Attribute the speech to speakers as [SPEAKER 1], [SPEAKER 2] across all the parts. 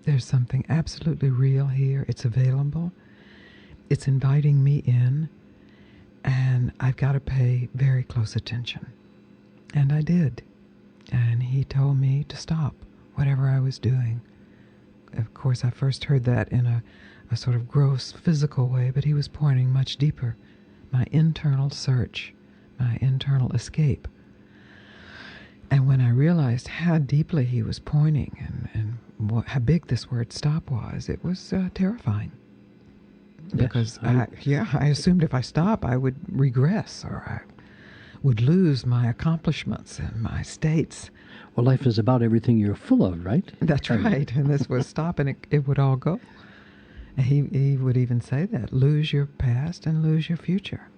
[SPEAKER 1] there's something absolutely real here. It's available. It's inviting me in, and I've got to pay very close attention. And I did. And he told me to stop whatever I was doing. Of course, I first heard that in a sort of gross physical way, but he was pointing much deeper. My internal search, my internal escape. And when I realized how deeply he was pointing and how big this word stop was, it was terrifying. Because I assumed if I stop, I would regress, or I would lose my accomplishments and my states.
[SPEAKER 2] Well, life is about everything you're full of, right?
[SPEAKER 1] That's right. And this was stop, and it would all go. And he would even say that, lose your past and lose your future.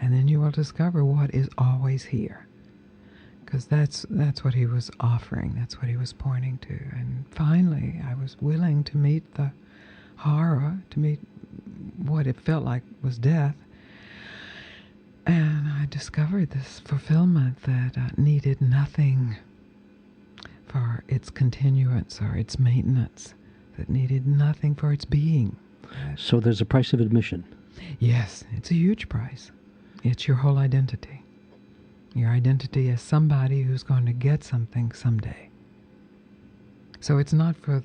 [SPEAKER 1] And then you will discover what is always here. Because that's what he was offering. That's what he was pointing to. And finally, I was willing to meet the horror, to meet what it felt like was death. And I discovered this fulfillment that needed nothing for its continuance or its maintenance, that needed nothing for its being.
[SPEAKER 2] So there's a price of admission.
[SPEAKER 1] Yes, it's a huge price. It's your whole identity. Your identity as somebody who's going to get something someday. So it's not for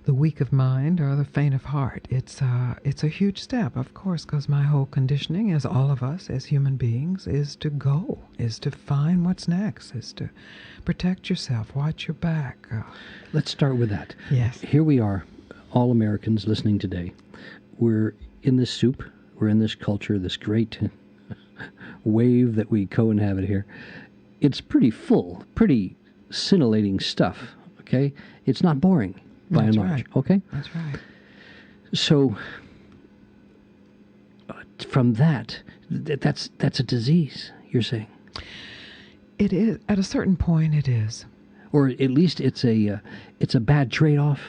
[SPEAKER 1] the weak of mind or the faint of heart. It's a huge step, of course, because my whole conditioning, as all of us, as human beings, is to go, is to find what's next, is to protect yourself, watch your back.
[SPEAKER 2] Let's start with that.
[SPEAKER 1] Yes.
[SPEAKER 2] Here we are, all Americans listening today. We're in this soup, we're in this culture, this great wave that we co-inhabit here. It's pretty full, pretty scintillating stuff, okay? It's not boring. By and large,
[SPEAKER 1] right.
[SPEAKER 2] Okay?
[SPEAKER 1] That's right.
[SPEAKER 2] So, from that's a disease, you're saying?
[SPEAKER 1] It is. At a certain point, it is.
[SPEAKER 2] Or at least it's a bad trade-off?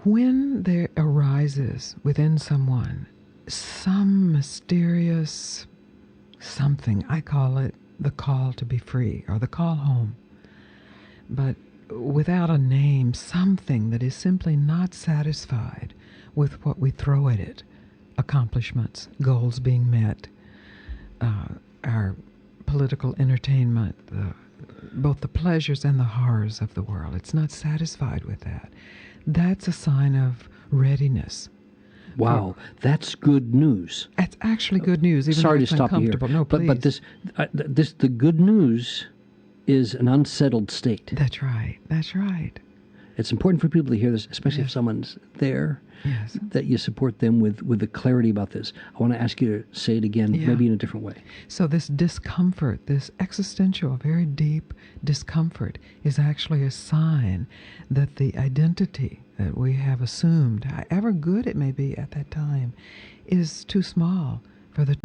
[SPEAKER 1] When there arises within someone some mysterious something, I call it the call to be free, or the call home. But without a name, something that is simply not satisfied with what we throw at it. Accomplishments, goals being met, our political entertainment, both the pleasures and the horrors of the world. It's not satisfied with that. That's a sign of readiness.
[SPEAKER 2] Wow, that's good news.
[SPEAKER 1] That's actually good news, even
[SPEAKER 2] Sorry
[SPEAKER 1] though
[SPEAKER 2] to
[SPEAKER 1] it's
[SPEAKER 2] stop you here.
[SPEAKER 1] uncomfortable. No, please.
[SPEAKER 2] But the good news is an unsettled state.
[SPEAKER 1] That's right. That's right.
[SPEAKER 2] It's important for people to hear this, especially if someone's there, that you support them with the clarity about this. I want to ask you to say it again, maybe in a different way.
[SPEAKER 1] So this discomfort, this existential, very deep discomfort, is actually a sign that the identity that we have assumed, however good it may be at that time, is too small for the